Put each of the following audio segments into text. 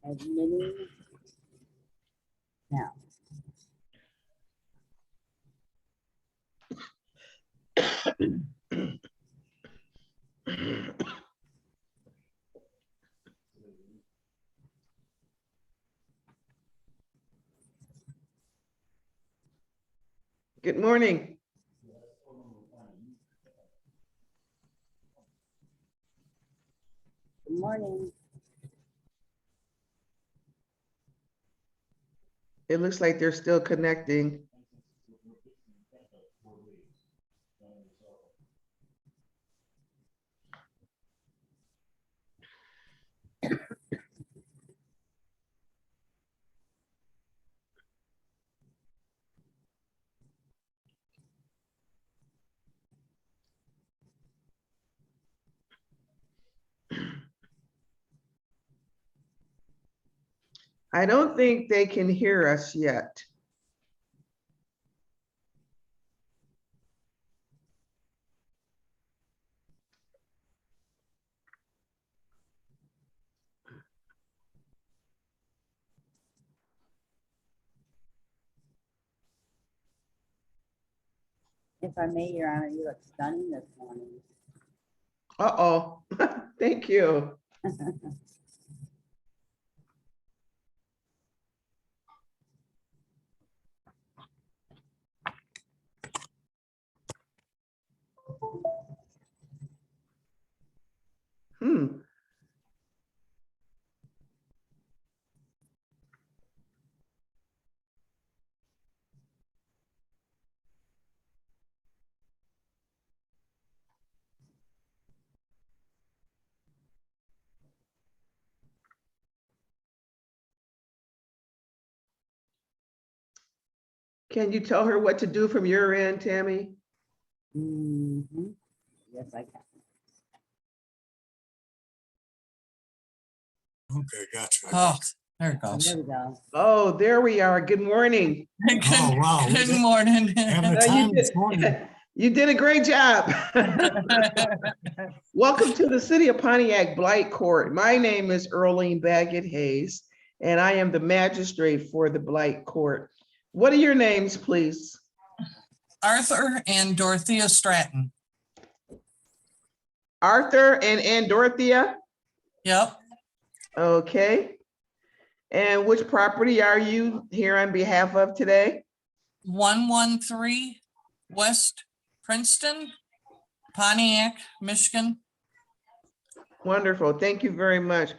Admitting now. Good morning. Good morning. It looks like they're still connecting. I don't think they can hear us yet. If I may, Your Honor, you look stunning this morning. Uh-oh, thank you. Hmm. Can you tell her what to do from your end, Tammy? Mhm. Yes, I can. Okay, gotcha. Oh, there it goes. There we go. Oh, there we are. Good morning. Oh, wow. Good morning. Having a You time did- this morning. You did a great job. Welcome to the City of Pontiac Blight Court. My name is Earlene Baggett Hayes, and I am the magistrate for the Blight Court. What are your names, please? Arthur and Dorothea Stratton. Arthur and Dorothea? Yep, Okay. And which property are you here on behalf of today? 113 West Princeton, Pontiac, Michigan. Wonderful. Thank you very much.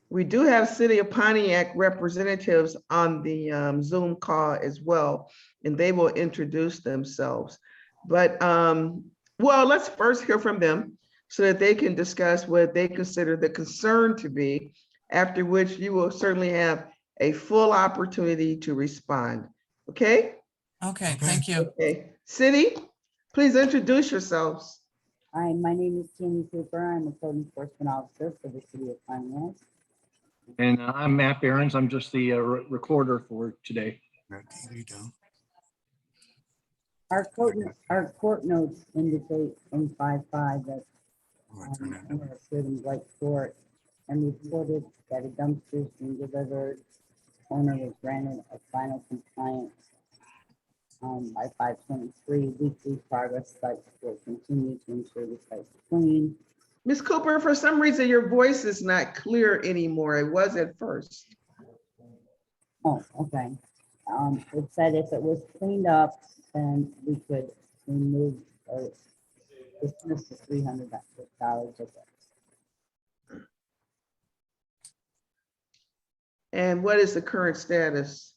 We do have City of Pontiac representatives on the Zoom call as well, and they will introduce themselves. But, well, let's first hear from them so that they can discuss what they consider the concern to be, after which you will certainly have a full opportunity to respond. Okay? Okay, thank you. Okay. City, please introduce yourselves. Hi, my name is Tammy Cooper. I'm a code enforcement officer for the city of Pontiac. And I'm Matt Behrens. I'm just the recorder for today. Our court notes indicate in 5-5 that owner appeared in Blight Court and reported that a dumpster is being delivered. Owner was granted a final compliance by 5/23. Weekly progress sites will continue to ensure the site is clean. Ms. Cooper, for some reason, your voice is not clear anymore. It was at first. Oh, okay. It said if it was cleaned up, then we could remove or dismiss the $300 of it. And what is the current status?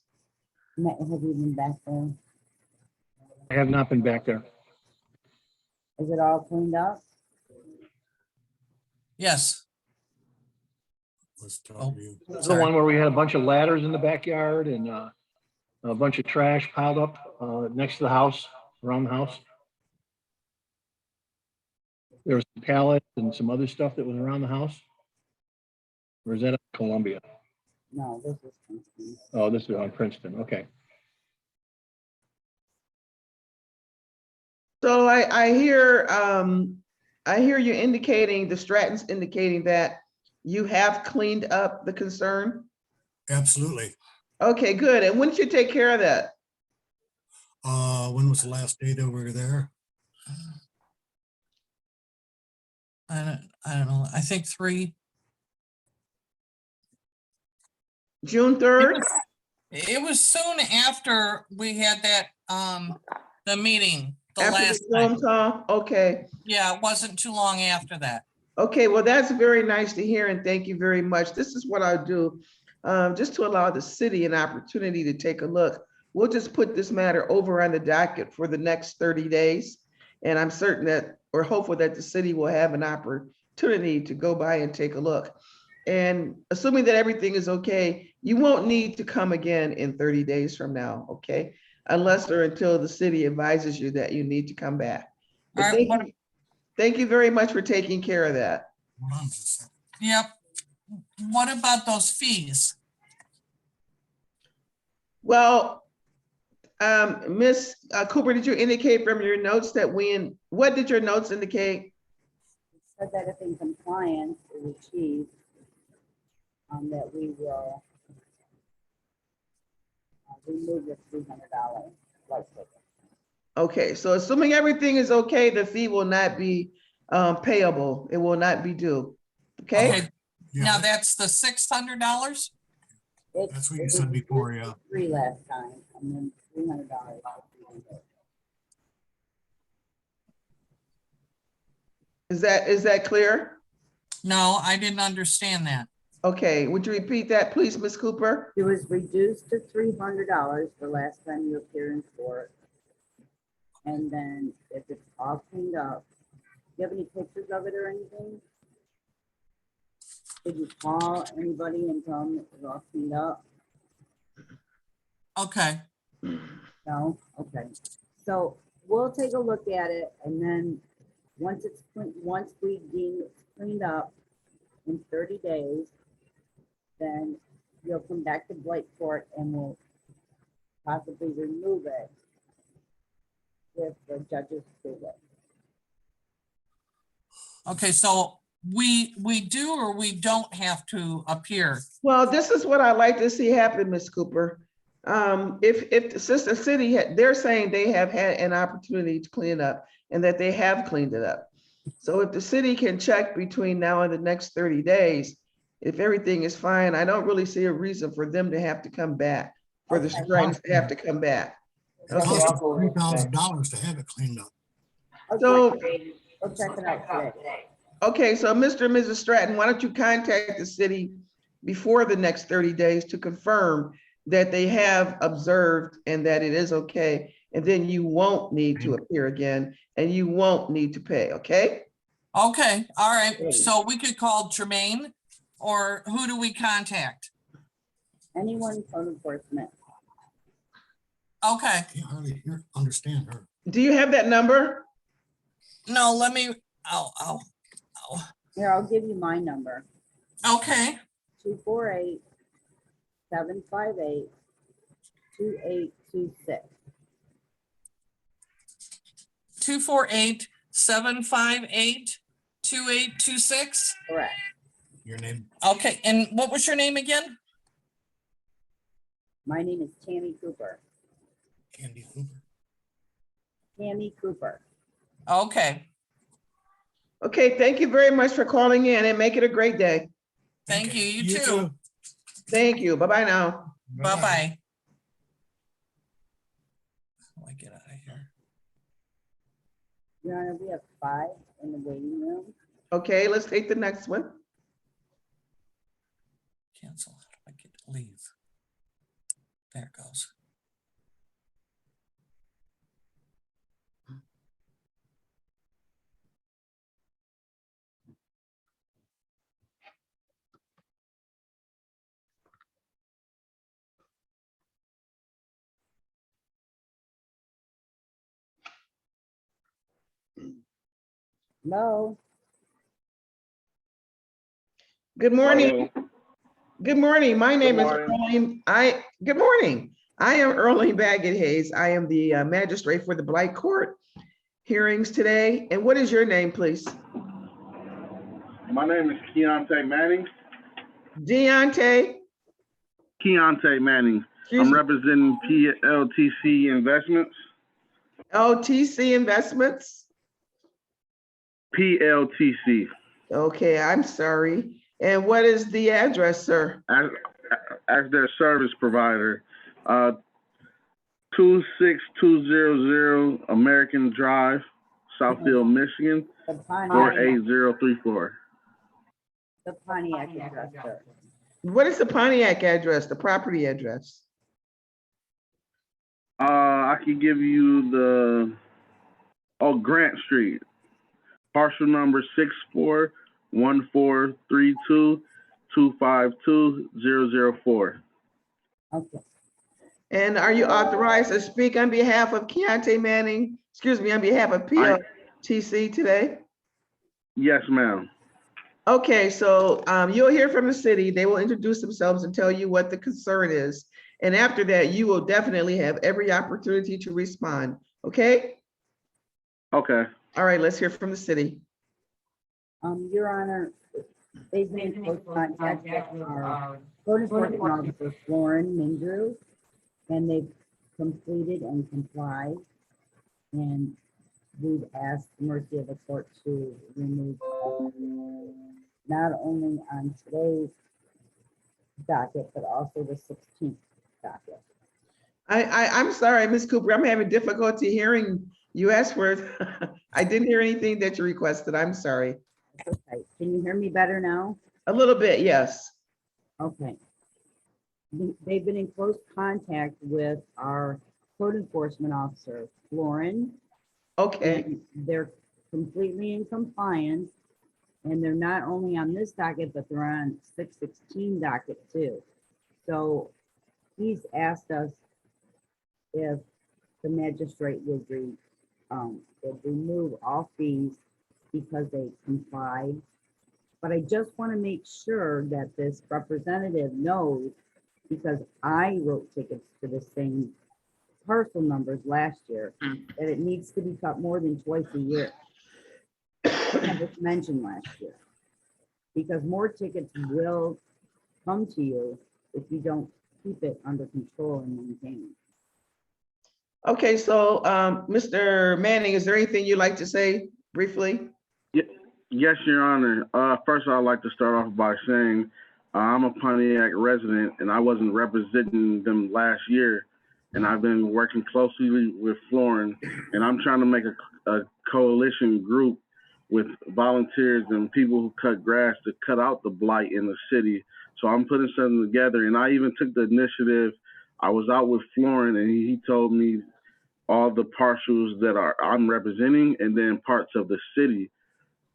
Matt, have you been back there? I have not been back there. Is it all cleaned up? Yes. Let's talk Oh. to you. This is the Sorry. one where we had a bunch of ladders in the backyard and a bunch of trash piled up next to the house, around the house. There was some pallets and some other stuff that was around the house. Or is that Columbia? No, this is Princeton. Oh, this is on Princeton. Okay. So I hear you indicating, the Strattons indicating that you have cleaned up the concern. Absolutely. Okay, good. And when did you take care of that? When was the last day that we were there? I don't know. I think 3. June It 3rd? was, it was soon after we had that, the meeting, the After the last Zoom time. call? Okay. Yeah, it wasn't too long after that. Okay, well, that's very nice to hear and thank you very much. This is what I'll do. Just to allow the city an opportunity to take a look. We'll just put this matter over on the docket for the next 30 days. And I'm certain that, or hopeful that the city will have an opportunity to go by and take a look. And assuming that everything is okay, you won't need to come again in 30 days from now, okay? Unless or until the city advises you that you need to come back. But All right, thank you very much for taking care of that. Hold on just a second. Yep. What about those fees? Well, Ms. Cooper, did you indicate from your notes that what did your notes indicate? It said that if in compliance is achieved, that we will remove the $300 light ticket. Okay, so assuming everything is okay, the fee will not be payable. It will not be due. Okay? Okay, now Yeah, that's the $600? That's what you said before, yeah. 3 last time, and then $300. Is that clear? No, I didn't understand that. Okay, would you repeat that, please, Ms. Cooper? It was reduced to $300 the last time you appeared in court. And then if it's all cleaned up, do you have any pictures of it or anything? Did you call anybody and tell them it was all cleaned up? Okay, No? Okay. So we'll take a look at it, and then once we deem it's cleaned up in 30 days, then you'll come back to Blight Court and we'll possibly remove it if the judges approve it. okay, so we do or we don't have to appear? Well, this is what I'd like to see happen, Ms. Cooper. Since the city, they're saying they have had an opportunity to clean it up and that they have cleaned it up. So if the city can check between now and the next 30 days, if everything is fine, I don't really see a reason for them to have to come back, for the Okay. strikes to have to come back. It cost us $3,000 to have it cleaned up. So- Okay, we'll check it out today. Okay, so Mr. and Mrs. Stratton, why don't you contact the city before the next 30 days to confirm that they have observed and that it is okay, and then you won't need to appear again and you won't need to pay, okay? Okay, all right, so we could call Jermaine, or who do we contact? Anyone from enforcement? Okay, Can't hardly understand her. Do you have that number? no, let me, Here, I'll give you my number, okay, 248-758-2826. 248-758-2826. Correct. Your name, Okay, and what was your name again? My name is Tammy Cooper. Candy Cooper. Tammy Cooper. Okay, Okay, thank you very much for calling in and make it a great day. thank you, you too. Thank you. Bye-bye now. Bye-bye. How do I get out of here? Your Honor, we have 5 in the waiting room. Okay, let's take the next one. Cancel, how do I get to leave? There it goes. Hello? Good morning. Good morning. My name is Earlene. Good morning. I am Earlene Baggett Hayes. I am the magistrate for the Blight Court hearings today. And what is your name, please? My name is Keontae Manning. Deontay. Keontae Manning. Excuse I'm me, representing PLTC Investments. LTC Investments? PLTC. Okay, I'm sorry. And what is the address, sir? As their service provider. 26200 American Drive, Southfield, Michigan, The Pontiac, 48034. the Pontiac address, sir. What is the Pontiac address, the property address? I could give you Grant Street. Parcel number 641432252004. Okay, And are you authorized to speak on behalf of Keontae Manning, excuse me, on behalf of PLTC today? Yes, ma'am. Okay, so you'll hear from the city. They will introduce themselves and tell you what the concern is. And after that, you will definitely have every opportunity to respond, okay? Okay. All right, let's hear from the city. Your Honor, they've been in close contact with our code enforcement officer, Lauren Mindrew, and they've completed and complied. And we've asked the mercy of the court to remove not only on today's docket, but also the 16th docket. I'm sorry, Ms. Cooper, I'm having difficulty hearing you ask for it. I didn't hear anything that you requested. I'm sorry. Okay, can you hear me better now? A little bit, yes. Okay. They've been in close contact with our code enforcement officer, Lauren. Okay, And they're completely in compliance. And they're not only on this docket, but they're on 616 docket too. So he's asked us if the magistrate would remove all fees because they complied. But I just want to make sure that this representative knows, because I wrote tickets to the same parcel numbers last year, that it needs to be cut more than twice a year. That was mentioned last year. Because more tickets will come to you if you don't keep it under control and maintain. okay, so Mr. Manning, is there anything you'd like to say briefly? Yes, Your Honor. First, I'd like to start off by saying I'm a Pontiac resident, and I wasn't representing them last year. And I've been working closely with Florin, and I'm trying to make a coalition group with volunteers and people who cut grass to cut out the blight in the city. So I'm putting something together, and I even took the initiative. I was out with Florin, and he told me all the parcels that I'm representing, and then parts of the city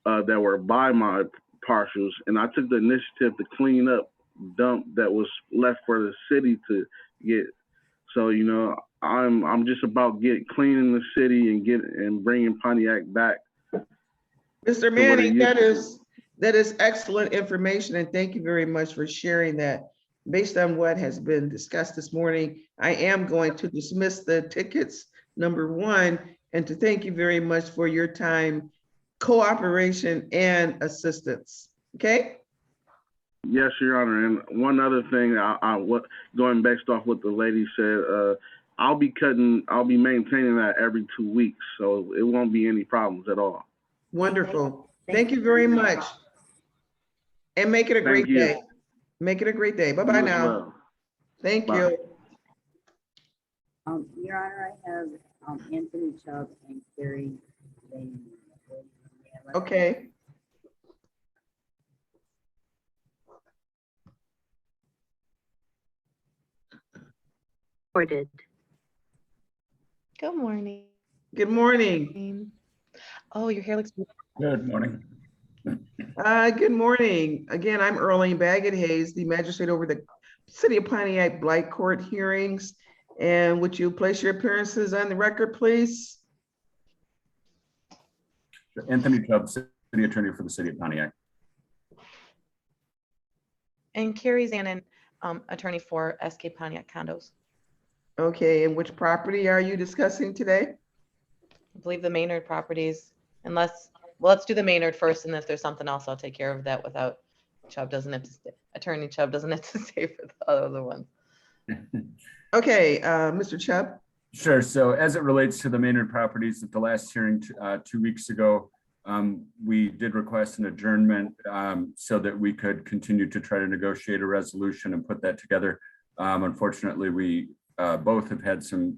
that were by my parcels. And I took the initiative to clean up dump that was left for the city to get. So, you know, I'm just about cleaning the city and bringing Pontiac back. Mr. Manning, that is excellent information, and thank you very much for sharing that. Based on what has been discussed this morning, I am going to dismiss the tickets, number one, and to thank you very much for your time, cooperation, and assistance. Okay? Yes, Your Honor. And one other thing, going based off what the lady said, I'll be maintaining that every 2 weeks, so it won't be any problems at all. Wonderful. Thank you very much. And make it a great day. Make it a great day. Bye-bye now. Well. Thank Bye. you. Your Honor, I have Anthony Chubb and Carrie. Okay. Recorded. Good morning. Good morning. Oh, your hair looks Good morning. Good morning. Again, I'm Earlene Baggett Hayes, the magistrate over the City of Pontiac Blight Court hearings. And would you place your appearances on the record, please? Anthony Chubb, City Attorney for the City of Pontiac. And Carrie Zanin, attorney for SK Pontiac Condos. Okay, and which property are you discussing today? I believe the Maynard properties, unless, well, let's do the Maynard first, and if there's something else, I'll take care of that without Chubb doesn't have to stay. Attorney Chubb doesn't have to stay for the other ones. Okay, Mr. Chubb? Sure. So as it relates to the Maynard properties, at the last hearing 2 weeks ago, we did request an adjournment so that we could continue to try to negotiate a resolution and put that together. Unfortunately, we both have had some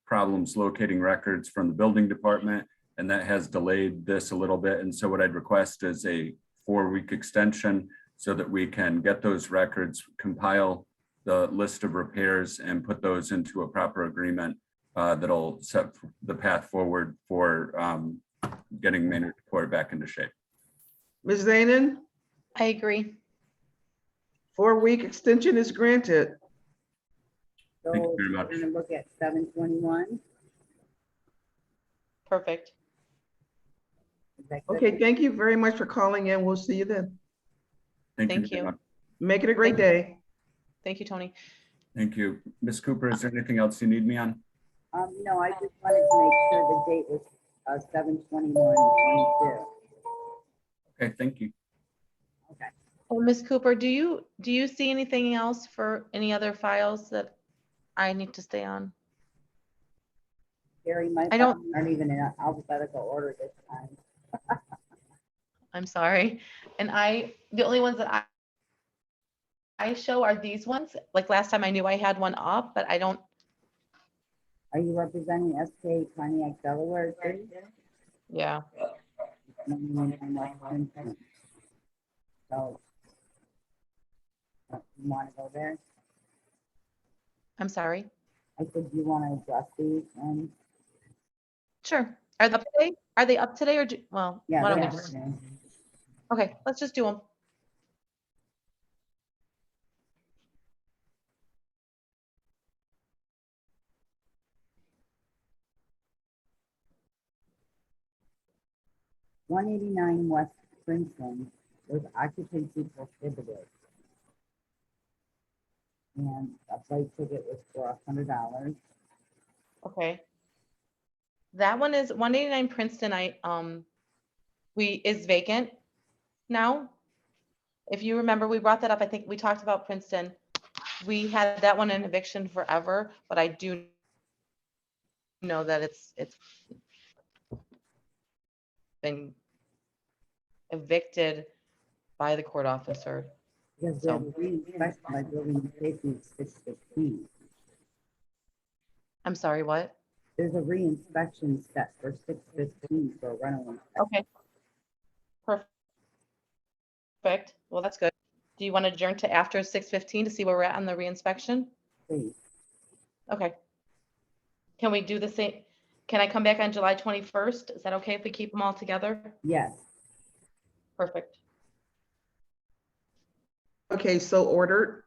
problems locating records from the building department, and that has delayed this a little bit. And so what I'd request is a 4-week extension so that we can get those records, compile the list of repairs, and put those into a proper agreement that'll set the path forward for getting Maynard Court back into shape. Ms. Zanin, I agree. 4-week extension is granted. Thank you So very we're much. gonna look at 7/21. Perfect. Is that good? Okay, thank you very much for calling in. We'll see you then. Thank very you. much. Make it a great Thank you. day. Thank you, Tony. Thank you. Ms. Cooper, is there anything else you need me on? No, I just wanted to make sure the date was 7/21/22. Okay, thank you. Okay. Well, Ms. Cooper, do you see anything else for any other files that I need to stay on? Gary, my I don't- files aren't even in alphabetical order this time. I'm sorry. And the only ones that I show are these ones. Like last time I knew I had one up, but I don't. Are you representing SK Pontiac, Delaware too? Yeah. So, you want to go there? I'm sorry. I said, do you want to address these? And Sure. Are they up today? Are they up today or well, yeah, why don't they we are. just, okay, let's just do them. $189 West Princeton was occupancy prohibited. And a plate ticket was for $100. Okay. That one is 189 Princeton. Is vacant now. If you remember, we brought that up. I think we talked about Princeton. We had that one in eviction forever, but I do know that it's been evicted by the court officer. Because they're re-inspected by building safety 615. I'm sorry, what? There's a re-inspection set for 615 for a rental. Okay. Perfect. Well, that's good. Do you want to adjourn to after 6:15 to see where we're at on the reinspection? Please. Okay. Can we do the same? Can I come back on July 21st? Is that okay if we keep them all together? Yes. Perfect. Okay, so ordered.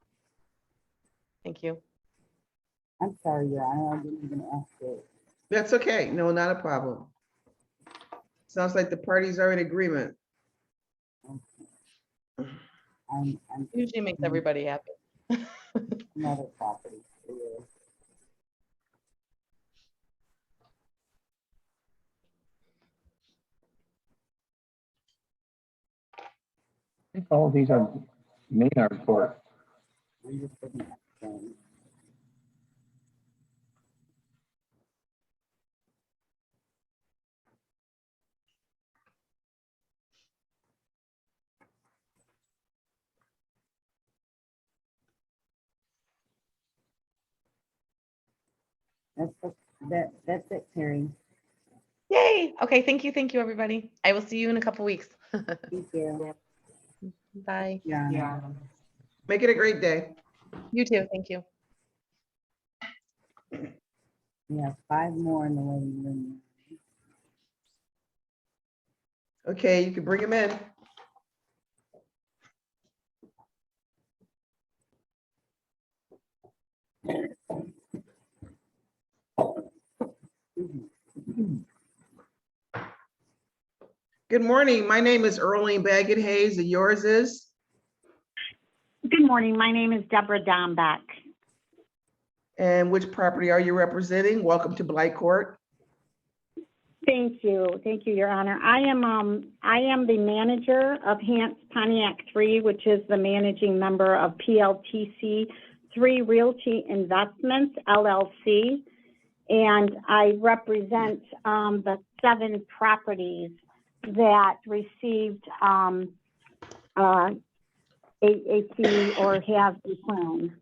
Thank you. I'm sorry, Your Honor, I didn't even ask you. That's okay. No, not a problem. Sounds like the parties are in agreement. I'm Usually makes everybody happy. another property for you. I think all of these are Maynard Court. I'm just looking at things. That's it, Terry. Yay. Okay. Thank you, everybody. I will see you in a couple weeks. Thank you. Bye. Yeah. Make it a great day. You too. Thank you. We have 5 more in the waiting room. Okay, you can bring them in. Good morning. My name is Earlene Baggett Hayes, and yours is? Good morning. My name is Deborah Dombeck. And which property are you representing? Welcome to Blight Court. Thank you, Your Honor. I am the manager of Hance Pontiac 3, which is the managing member of PLTC 3 Realty Investments LLC, and I represent the 7 properties that received a fee or have a phone.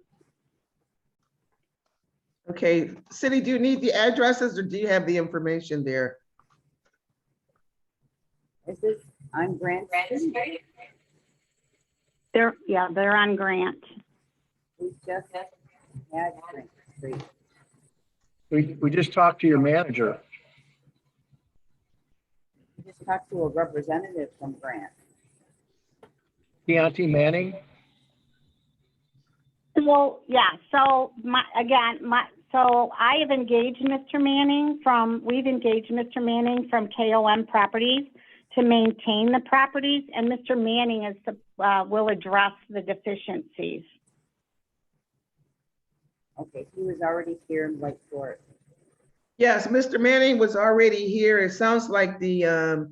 Okay, Cindy, do you need the addresses or do you have the information there? Is this on Grant Street? They're on Grant. We just had Grant Street. We just talked to your manager. We just talked to a representative from Grant. Keontae Manning. So, yeah, so so I have engaged Mr. Manning we've engaged Mr. Manning from KOM Properties to maintain the properties, and Mr. Manning will address the deficiencies. Okay, he was already here in Blight Court. Yes, Mr. Manning was already here. It sounds like the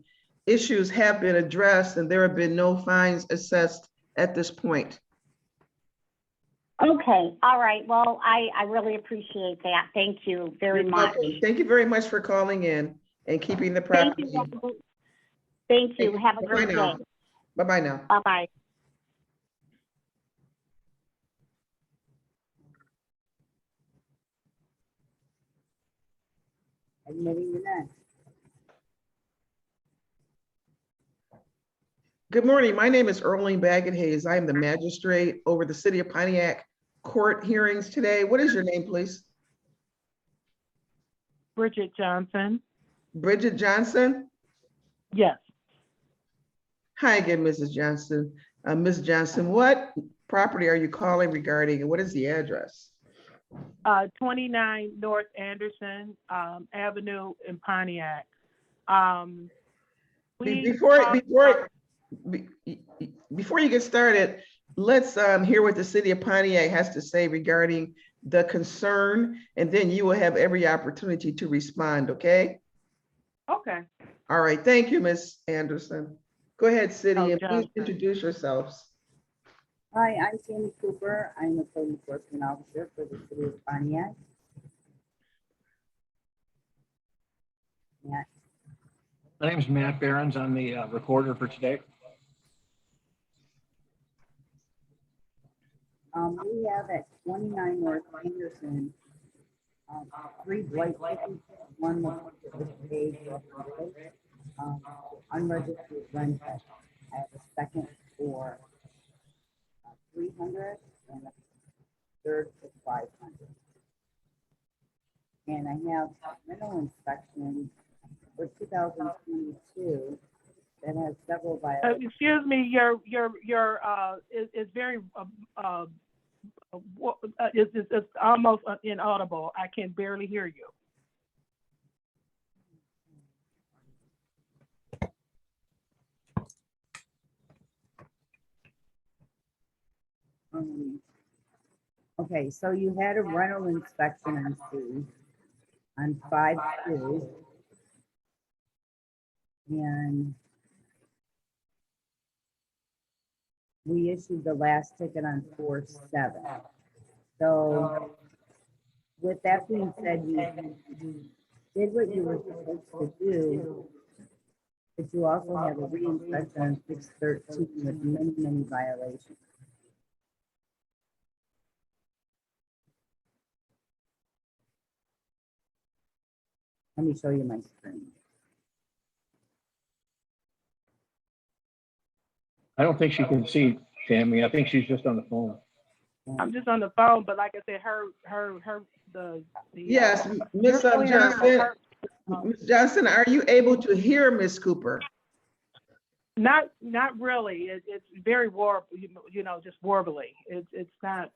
issues have been addressed and there have been no fines assessed at this point. Okay, all right. Well, I really appreciate that. Thank you very much. Thank you very much for calling in and keeping the property. Thank you. Have a great day. Bye-bye now. Bye-bye. Admitting the next. Good morning. My name is Earlene Baggett Hayes. I am the magistrate over the City of Pontiac court hearings today. What is your name, please? Bridget Johnson. Bridget Johnson? Yes. Hi again, Mrs. Johnson. Ms. Johnson, what property are you calling regarding and what is the address? 29 North Anderson Avenue in Pontiac. Before you get started, let's hear what the City of Pontiac has to say regarding the concern, and then you will have every opportunity to respond, okay? Okay. All right, thank you, Ms. Anderson. Go ahead, City, and please Johnson. introduce yourselves. Hi, I'm Tammy Cooper. I'm a code enforcement officer for the City of Pontiac. Yeah, My name is Matt Behrens. I'm the recorder for today. we have at 29 North Anderson, 3 Blight tickets, one was paid, unregistered rental. I have a second for 300 and a third for 500. And I have rental inspection for 2022 that has several violations. Excuse me, your is very it's almost inaudible. I can barely hear you. Okay, so you had a rental inspection on C on 5/2. And we issued the last ticket on 4/7. So with that being said, you did what you were supposed to do, but you also have a re-inspection on 6/13 with many, many violations. Let me show you my screen. I don't think she can see Tammy. I think she's just on the phone. I'm just on the phone, but like I said, the Yes, Ms. Johnson. Ms. Johnson, are you able to hear Ms. Cooper? Not really. It's very just warbly. It's not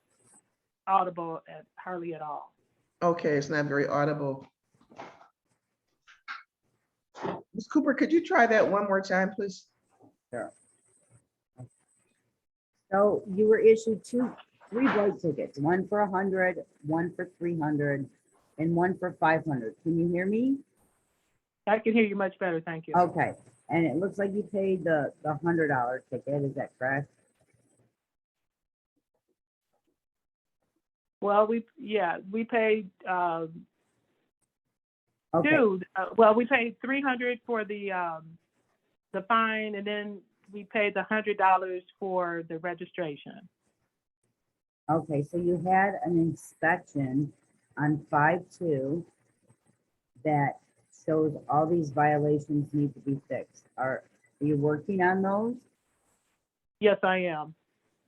audible hardly at all. Okay, it's not very audible. Ms. Cooper, could you try that one more time, please? Sure. So you were issued 3 Blight tickets, one for 100, one for 300, and one for 500. Can you hear me? I can hear you much better, thank you. Okay, and it looks like you paid the $100 ticket, is that correct? Well, we paid, Okay, we paid 300 for the fine, and then we paid the $100 for the registration. okay, so you had an inspection on 5/2 that shows all these violations need to be fixed. Are you working on those? Yes, I am.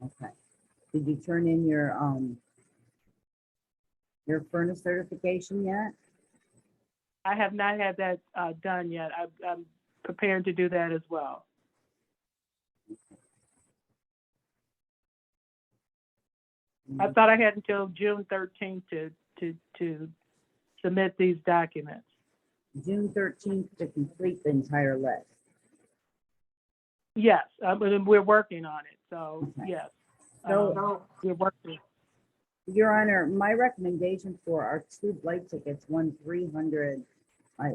Okay. Did you turn in your furnace certification yet? I have not had that done yet. I'm prepared to do that as well. I thought I had until June 13th to submit these documents. June 13th to complete the entire list. Yes, we're working on it. So Okay. yes, So- we're working. Your Honor, my recommendation for our 2 blight tickets, one 300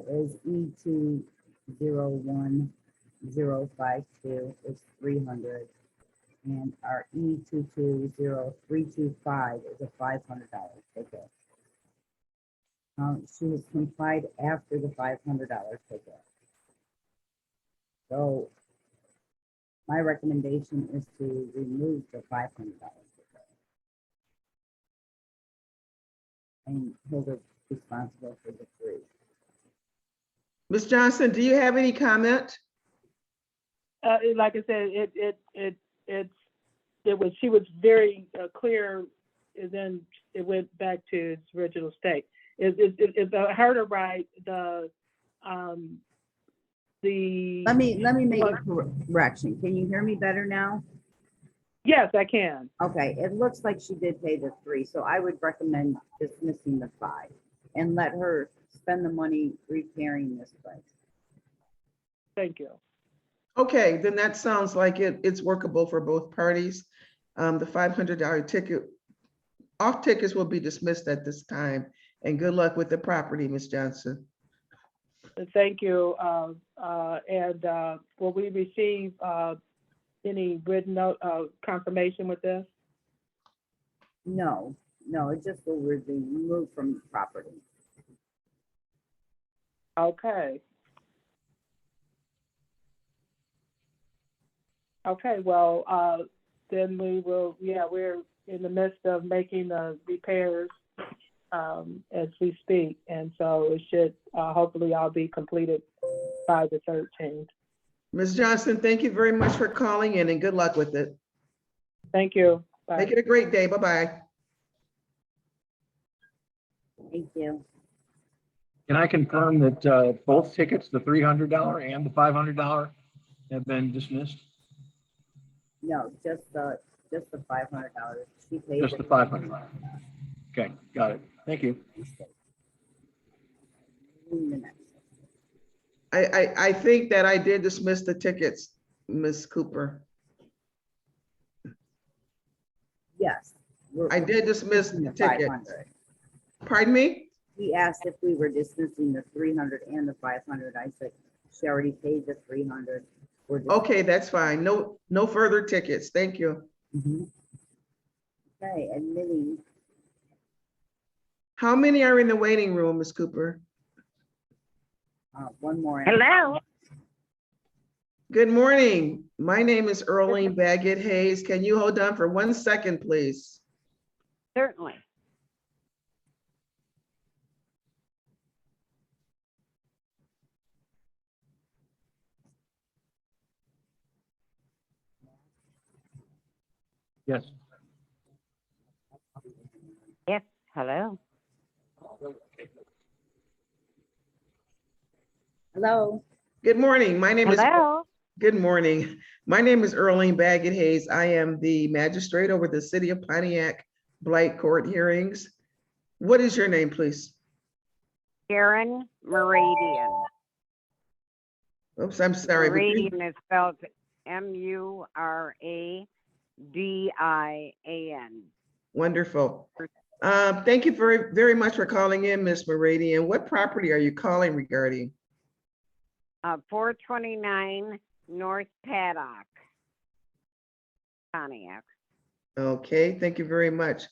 is E201052 is 300. And our E220325 is a $500 ticket. She has complied after the $500 ticket. So my recommendation is to remove the $500 ticket and hold her responsible for the 3. Ms. Johnson, do you have any comment? Like I said, she was very clear, and then it went back to its original state. If I heard her right, the Let me make a correction. Can you hear me better now? Yes, I can. Okay, it looks like she did pay the 3, so I would recommend dismissing the 5 and let her spend the money repairing this place. Thank you. Okay, then that sounds like it's workable for both parties. The $500 ticket, off tickets will be dismissed at this time. And good luck with the property, Ms. Johnson. Thank you. And will we receive any written confirmation with this? No, it just will be removed from the property. Okay. Okay, well, then we will, we're in the midst of making the repairs as we speak. And so it should hopefully all be completed by the 13th. Ms. Johnson, thank you very much for calling in and good luck with it. Thank you. Bye. Make it a great day. Bye-bye. Thank you. Can I confirm that both tickets, the $300 and the $500, have been dismissed? No, just the $500. She paid Just it. the $500. Okay, got it. Thank you. I think that I did dismiss the tickets, Ms. Cooper. Yes. I did dismiss the tickets. 500. Pardon me? He asked if we were dismissing the 300 and the 500. I said, she already paid the 300. Okay, that's fine. No further tickets. Thank you. Mhm. Okay, admitting. How many are in the waiting room, Ms. Cooper? One more. Hello? Good morning. My name is Earlene Baggett Hayes. Can you hold on for 1 second, please? Certainly. Yes. Yes, hello? Hello. Good morning. My name is. Hello? Good morning. My name is Earlene Baggett Hayes. I am the magistrate over the City of Pontiac Blight Court hearings. What is your name, please? Karen Meridian. Oops, I'm sorry. but you- Meridian is spelled Muradian. Wonderful. Thank you very, very much for calling in, Ms. Meridian. What property are you calling regarding? 429 North Paddock, Pontiac. Okay, thank you very much.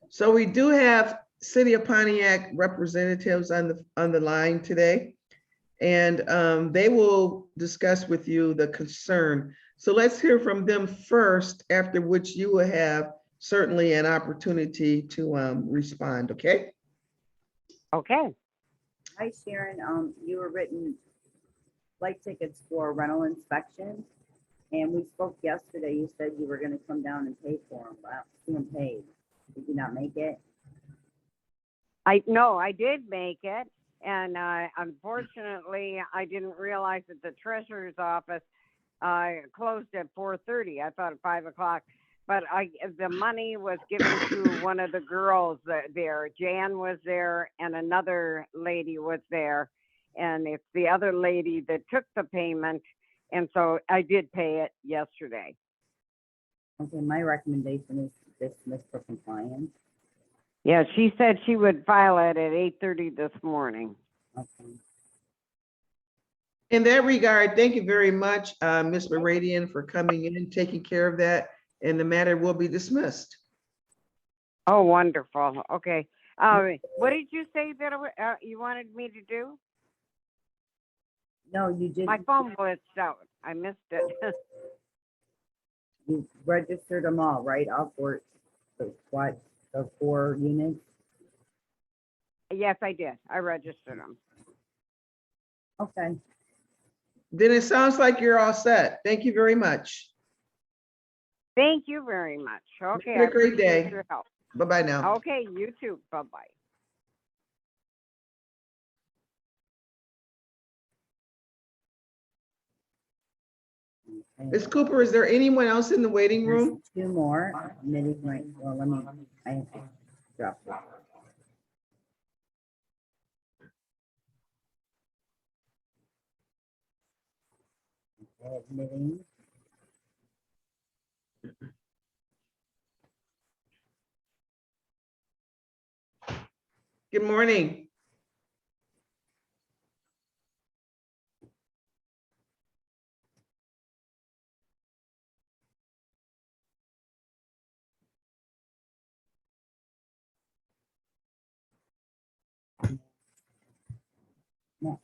So we do have City of Pontiac representatives on the line today. And they will discuss with you the concern. So let's hear from them first, after which you will have certainly an opportunity to respond, okay? Okay. Hi Sharon, you were written flight tickets for rental inspection. And we spoke yesterday, you said you were gonna come down and pay for them, but I don't see them paid. Did you not make it? No, I did make it. And unfortunately, I didn't realize that the treasurer's office closed at 4:30. I thought at 5 o'clock. But the money was given to one of the girls there. Jan was there and another lady was there. And it's the other lady that took the payment. And so I did pay it yesterday. Okay, my recommendation is dismiss for compliance. Yeah, she said she would file it at 8:30 this morning. Okay. In that regard, thank you very much, Ms. Meridian, for coming in and taking care of that, and the matter will be dismissed. Oh, wonderful. Okay. What did you say that you wanted me to do? No, you didn't. My phone blitzed out. I missed it. You registered them all, right? All for the 4 units? Yes, I did. I registered them. Okay. Then it sounds like you're all set. Thank you very much. Thank you very much. Okay. Have a great I appreciate day. your help. Bye-bye now. Okay, you too. Bye-bye. Okay. Ms. Cooper, is there anyone else in the waiting There's room? 2 more admitted, right? Well, I have to drop it. Okay, admitting. Good morning. No.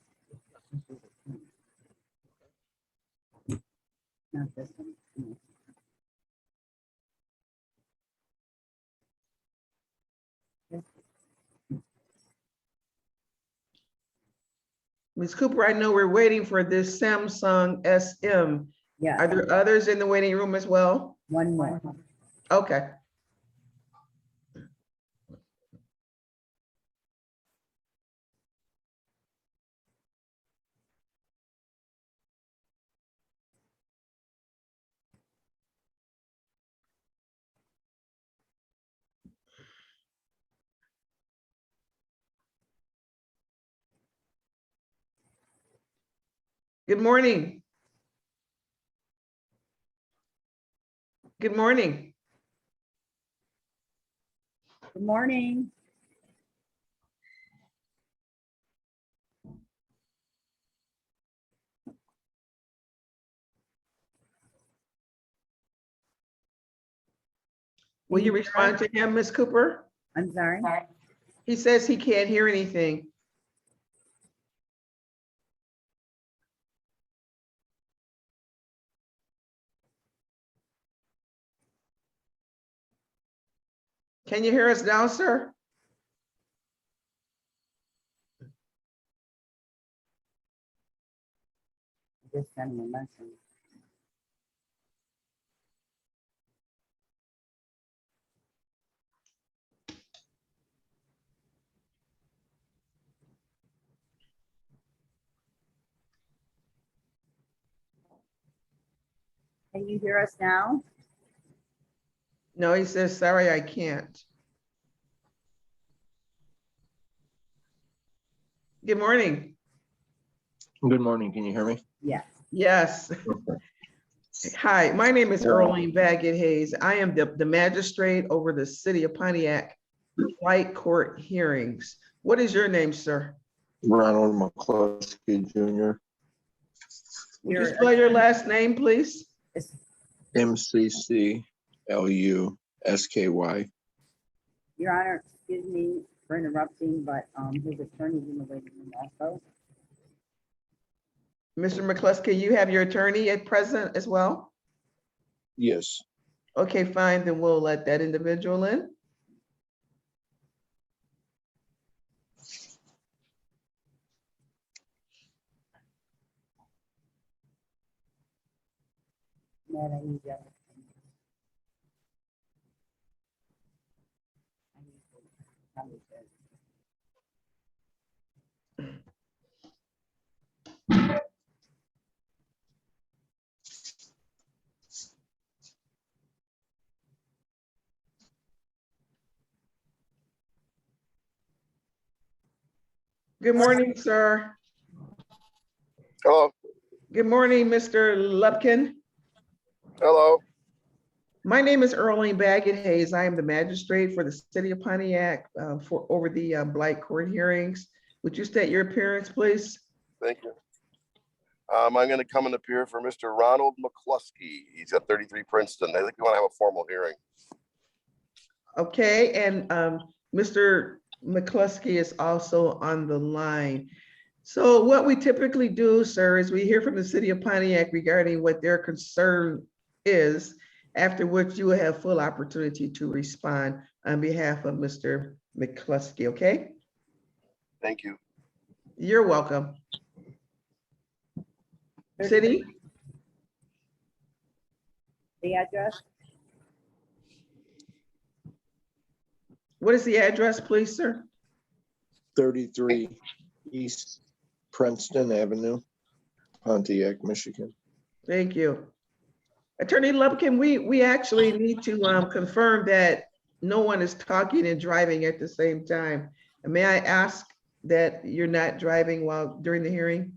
Not this one. No. Ms. Cooper, I know we're waiting for this Samsung SM. Yeah, Are there others in the waiting room as well? 1 more. Okay. Good morning. Good morning. Good morning. Will you respond to him, Ms. Cooper? I'm sorry. He says he can't hear anything. Can you hear us now, sir? Just send me a message. Can you hear us now? No, he says, sorry, I can't. Good morning. Good morning. Can you hear me? Yes. Yes. Hi, my name is Earlene Baggett Hayes. I am the magistrate over the City of Pontiac Blight Court hearings. What is your name, sir? Ronald McCluskey Jr., Would you spell your last name, please? MCCLUSKY. Your Honor, excuse me for interrupting, but his attorney's in the waiting room also. Mr. McCluskey, you have your attorney at present as well? Yes. Okay, fine, then we'll let that individual in. Matt, I need you. Good morning, sir. Hello. Good morning, Mr. Lupkin. Hello. My name is Earlene Baggett Hayes. I am the magistrate for the city of Pontiac for over the Blight Court hearings. Would you state your appearance, please? Thank you. I'm going to come and appear for Mr. Ronald McCluskey. He's at 33 Princeton. I think we want to have a formal hearing. Okay, and Mr. McCluskey is also on the line. So what we typically do, sir, is we hear from the city of Pontiac regarding what their concern is, after which you will have full opportunity to respond on behalf of Mr. McCluskey, okay? Thank you. You're welcome. City? The address? What is the address, please, sir? 33 East Princeton Avenue, Pontiac, Michigan. Thank you. Attorney Lupkin, we actually need to confirm that no one is talking and driving at the same time. And may I ask that you're not driving while during the hearing?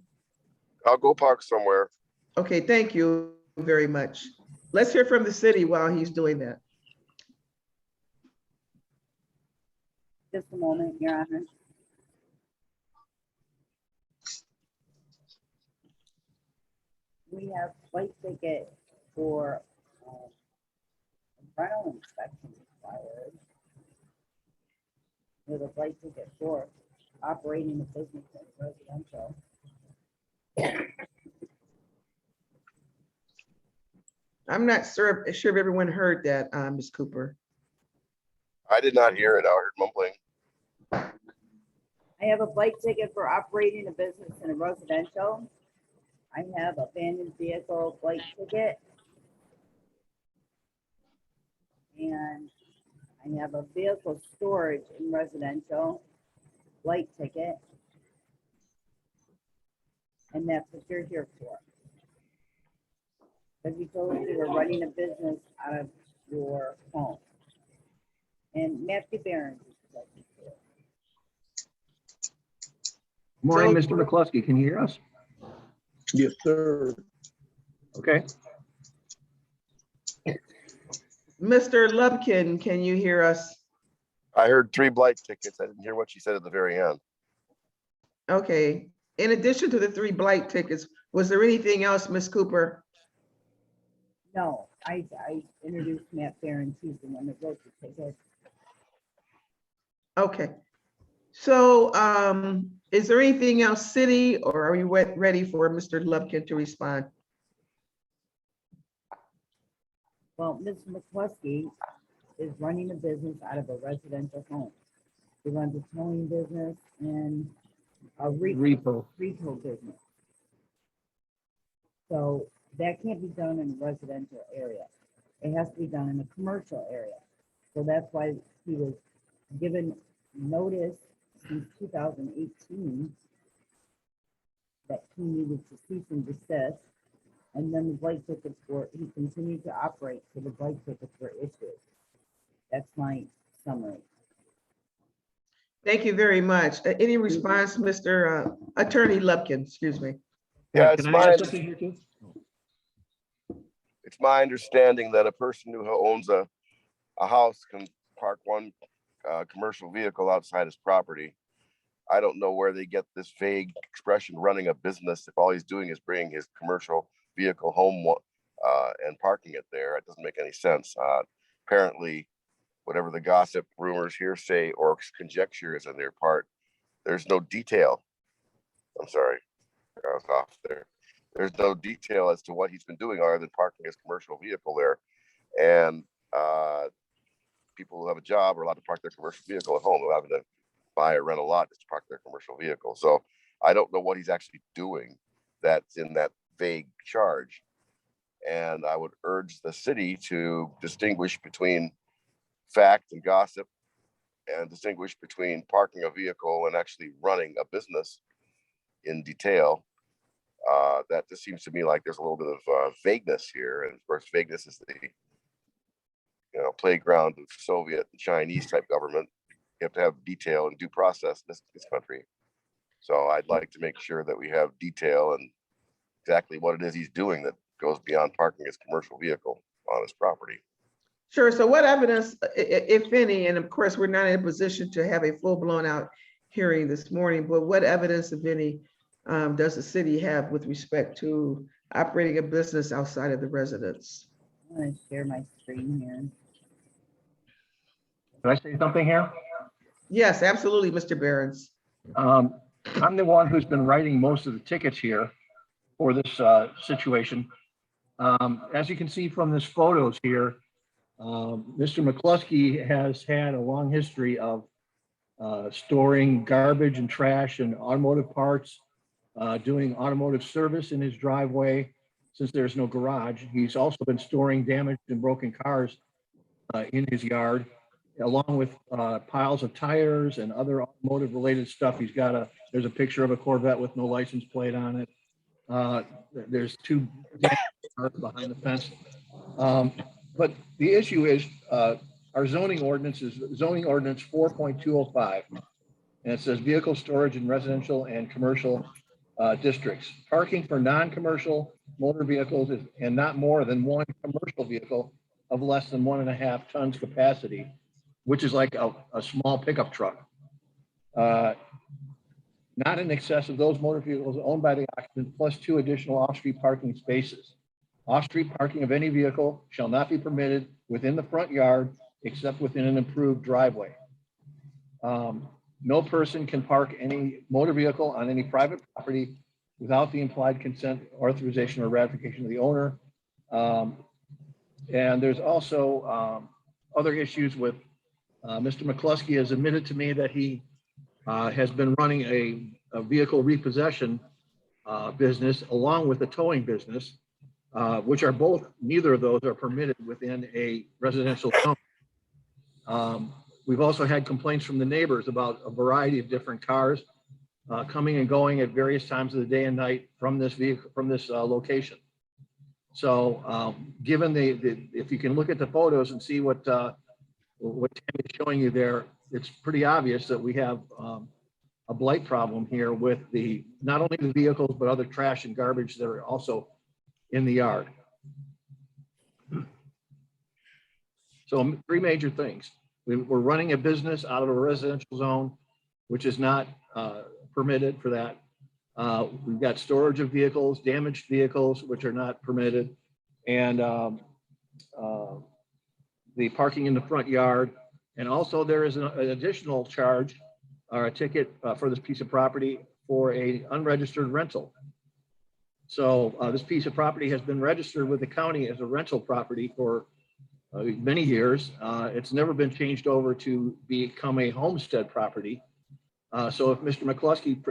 I'll go park somewhere. Okay, thank you very much. Let's hear from the city while he's doing that. Just a moment, Your Honor. We have flight ticket for rental inspection required. With a flight ticket for operating a business in residential. I'm not sure if everyone heard that, Ms. Cooper. I did not hear it. I heard mumbling. I have a flight ticket for operating a business in a residential. I have abandoned vehicle flight ticket. And I have a vehicle storage in residential flight ticket. And that's what you're here for. Because you told us you were running a business out of your home. And Matthew Barron. Morning, Mr. McCluskey. Can you hear us? Yes, sir. Okay. Mr. Lupkin, can you hear us? I heard 3 blight tickets. I didn't hear what she said at the very end. Okay. In addition to the 3 blight tickets, was there anything else, Ms. Cooper? No, I introduced Matt Barron. He's the one that wrote the ticket. Okay. So is there anything else, city, or are we ready for Mr. Lupkin to respond? Well, Ms. McCluskey is running a business out of a residential home. She runs a towing business and a repo business. So that can't be done in a residential area. It has to be done in a commercial area. So that's why he was given notice since 2018 that he needed to cease and desist. And then the blight tickets were, he continued to operate, so the blight tickets were issued. That's my summary. Thank you very much. Any response, Mr. Attorney Lupkin, excuse me? Yeah, it's Can I add something here too? It's my understanding that a person who owns a house can park one commercial vehicle outside his property. I don't know where they get this vague expression, running a business, if all he's doing is bringing his commercial vehicle home and parking it there. It doesn't make any sense. Apparently, whatever the gossip, rumors, hearsay, or conjecture is on their part. There's no detail. I'm sorry, I was off there. There's no detail as to what he's been doing other than parking his commercial vehicle there. And people who have a job are allowed to park their commercial vehicle at home without having to buy or rent a lot just to park their commercial vehicle. So I don't know what he's actually doing that's in that vague charge. And I would urge the city to distinguish between fact and gossip, and distinguish between parking a vehicle and actually running a business in detail. That just seems to me like there's a little bit of vagueness here. And of course, vagueness is the playground of Soviet and Chinese type government. You have to have detail and due process in this country. So I'd like to make sure that we have detail and exactly what it is he's doing that goes beyond parking his commercial vehicle on his property. Sure. So what evidence, if any, and of course, we're not in a position to have a full blown out hearing this morning, but what evidence, if any, does the city have with respect to operating a business outside of the residence? I'm gonna share my screen here. Can I say something here? Yes, absolutely, Mr. Behrens. I'm the one who's been writing most of the tickets here for this situation. As you can see from this photos here, Mr. McCluskey has had a long history of storing garbage and trash and automotive parts, doing automotive service in his driveway since there's no garage. He's also been storing damaged and broken cars in his yard, along with piles of tires and other automotive related stuff. There's a picture of a Corvette with no license plate on it. There's 2 cars behind the fence. But the issue is our zoning ordinance is zoning ordinance 4.205. And it says vehicle storage in residential and commercial districts. Parking for non-commercial motor vehicles and not more than 1 commercial vehicle of less than 1.5 tons capacity, which is like a small pickup truck. Not in excess of those motor vehicles owned by the occupant plus 2 additional off-street parking spaces. Off-street parking of any vehicle shall not be permitted within the front yard except within an approved driveway. No person can park any motor vehicle on any private property without the implied consent, authorization, or ratification of the owner. And there's also other issues with Mr. McCluskey has admitted to me that he has been running a vehicle repossession business along with a towing business, which are both, neither of those are permitted within a residential zone. We've also had complaints from the neighbors about a variety of different cars coming and going at various times of the day and night from this vehicle, from this location. So given if you can look at the photos and see what Tammy is showing you there, it's pretty obvious that we have a blight problem here with not only the vehicles, but other trash and garbage that are also in the yard. So 3 major things. We're running a business out of a residential zone, which is not permitted for that. We've got storage of vehicles, damaged vehicles, which are not permitted. And the parking in the front yard. And also there is an additional charge or a ticket for this piece of property for a unregistered rental. So this piece of property has been registered with the county as a rental property for many years. It's never been changed over to become a homestead property. So if Mr. McCluskey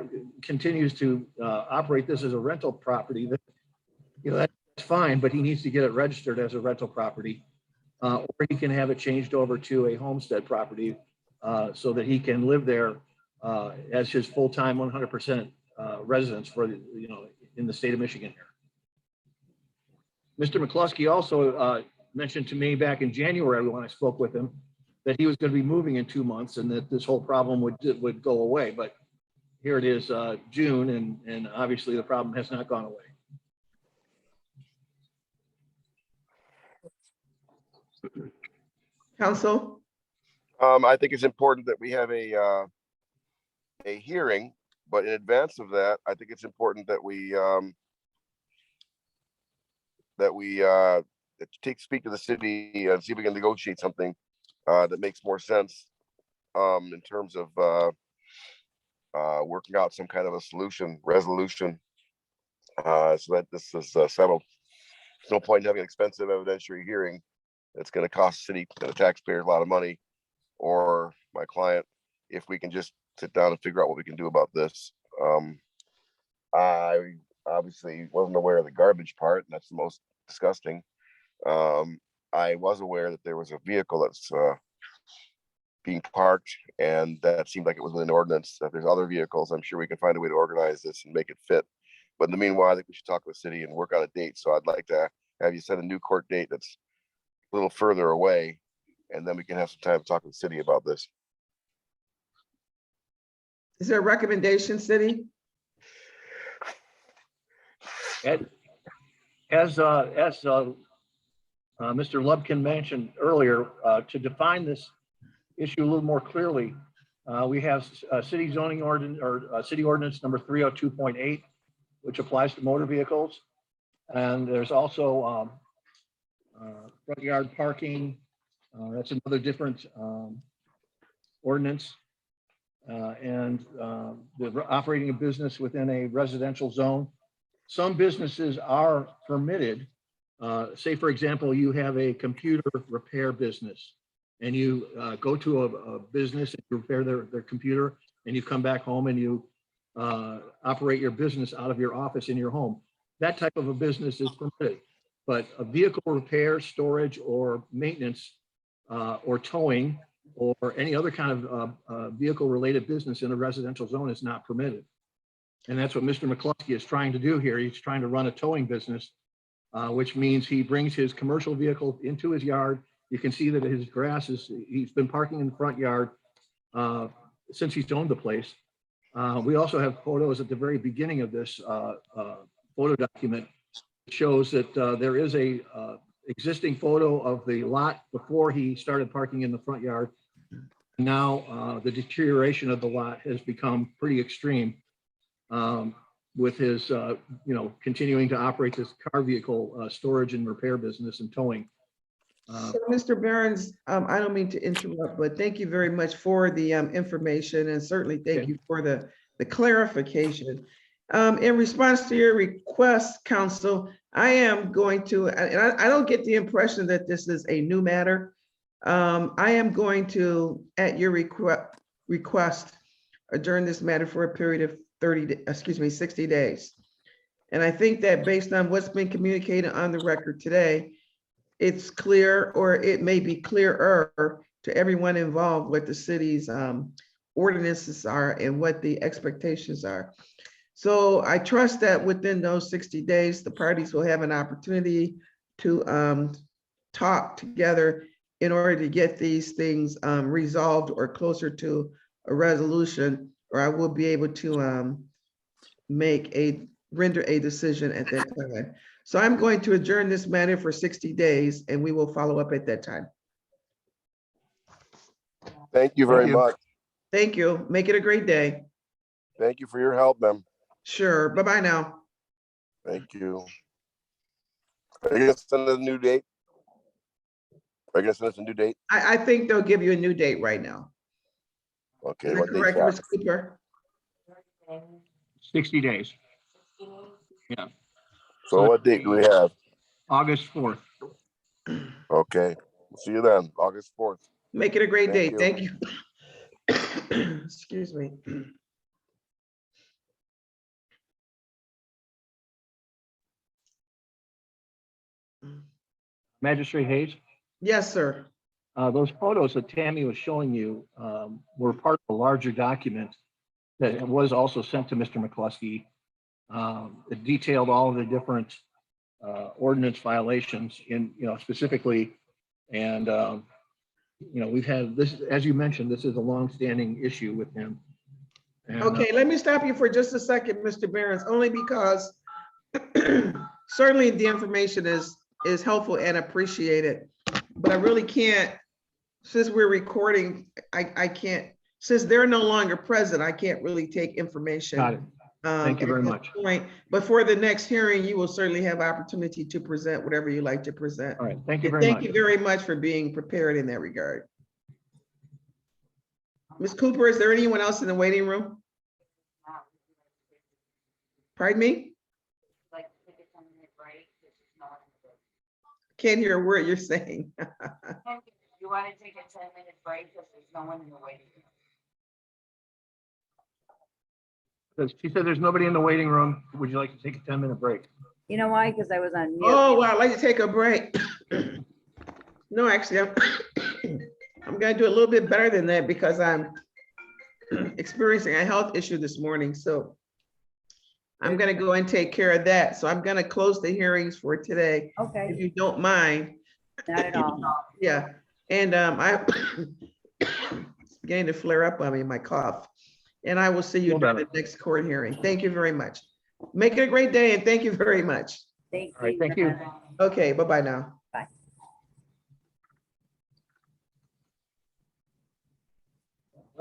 continues to operate this as a rental property, that's fine, but he needs to get it registered as a rental property, or he can have it changed over to a homestead property so that he can live there as his full-time 100% residence for in the state of Michigan here. Mr. McCluskey also mentioned to me back in January when I spoke with him that he was going to be moving in 2 months and that this whole problem would go away. But here it is June, and obviously the problem has not gone away. Council? I think it's important that we have a hearing, but in advance of that, I think it's important that we speak to the city and see if we can negotiate something that makes more sense in terms of working out some kind of a resolution, so that this is settled. There's no point in having an expensive evidentiary hearing that's going to cost the city and the taxpayers a lot of money, or my client, if we can just sit down and figure out what we can do about this. I obviously wasn't aware of the garbage part, and that's the most disgusting. I was aware that there was a vehicle that's being parked, and that seemed like it was within ordinance. If there's other vehicles, I'm sure we can find a way to organize this and make it fit. But in the meanwhile, I think we should talk with the city and work out a date. So I'd like to have you set a new court date that's a little further away, and then we can have some time to talk with the city about this. Is there a recommendation, city? As Mr. Lubkin mentioned earlier, to define this issue a little more clearly, we have city zoning ordinance, or city ordinance number 302.8, which applies to motor vehicles. And there's also front yard parking. That's another different ordinance. And the operating a business within a residential zone. Some businesses are permitted. Say, for example, you have a computer repair business, and you go to a business and you repair their computer, and you come back home and you operate your business out of your office in your home. That type of a business is permitted. But a vehicle repair, storage, or maintenance, or towing, or any other kind of vehicle-related business in a residential zone is not permitted. And that's what Mr. McCluskey is trying to do here. He's trying to run a towing business, which means he brings his commercial vehicle into his yard. You can see that his grass he's been parking in the front yard since he's owned the place. We also have photos at the very beginning of this photo document. It shows that there is a existing photo of the lot before he started parking in the front yard. Now the deterioration of the lot has become pretty extreme. With his, continuing to operate this car vehicle storage and repair business and towing. So, Mr. Behrens, I don't mean to interrupt, but thank you very much for the information, and certainly thank you for the clarification. In response to your request, Council, I am going to, and I don't get the impression that this is a new matter. I am going to, at your request, adjourn this matter for a period of 60 days. And I think that based on what's been communicated on the record today, it's clear, or it may be clearer to everyone involved, what the city's ordinances are and what the expectations are. So I trust that within those 60 days, the parties will have an opportunity to talk together in order to get these things resolved or closer to a resolution, or I will be able to render a decision at that time. So I'm going to adjourn this matter for 60 days, and we will follow up at that time. Thank you very much. Thank you. Make it a great day. Thank you for your help, ma'am. Sure. Bye-bye now. Thank you. Are you gonna send us a new date? Are you gonna send us a new date? I think they'll give you a new date right now. Okay. Is that What date's correct, that? Ms. Cooper? 60 days. Yeah. So what date do we have? August 4th. Okay. We'll see you then, August 4th. Make it a great day. Thank you. Thank you. Excuse me. Magistrate Hayes, Yes, sir. those photos that Tammy was showing you were part of a larger document that was also sent to Mr. McCluskey. It detailed all of the different ordinance violations specifically. And, we've had this, as you mentioned, this is a longstanding issue with him. And, Okay, let me stop you for just a second, Mr. Behrens, only because certainly the information is helpful and appreciated, but I really can't, since we're recording, I can't, since they're no longer present, I can't really take information. Got it. Thank you very at this much. point. But for the next hearing, you will certainly have opportunity to present whatever you like to present. All right. Thank you And very much. thank you very much for being prepared in that regard. Ms. Cooper, is there anyone else in the waiting room? Pardon me? Can't hear a word you're saying. You want to take a 10-minute break because there's no one in the waiting room? She said there's nobody in the waiting room. Would you like to take a 10-minute break? You know why? Because I was on mute. Oh, well, I'd like to take a break. No, actually, I'm gonna do a little bit better than that because I'm experiencing a health issue this morning, so I'm gonna go and take care of that. So I'm gonna close the hearings for today, if Okay, you don't mind. not at all. Yeah, and I it's beginning to flare up on me, my cough. And I will see you Feel during the better. next court hearing. Thank you very much. Make it a great day and thank you very much. Thank All right, you. thank you. Okay, bye-bye now.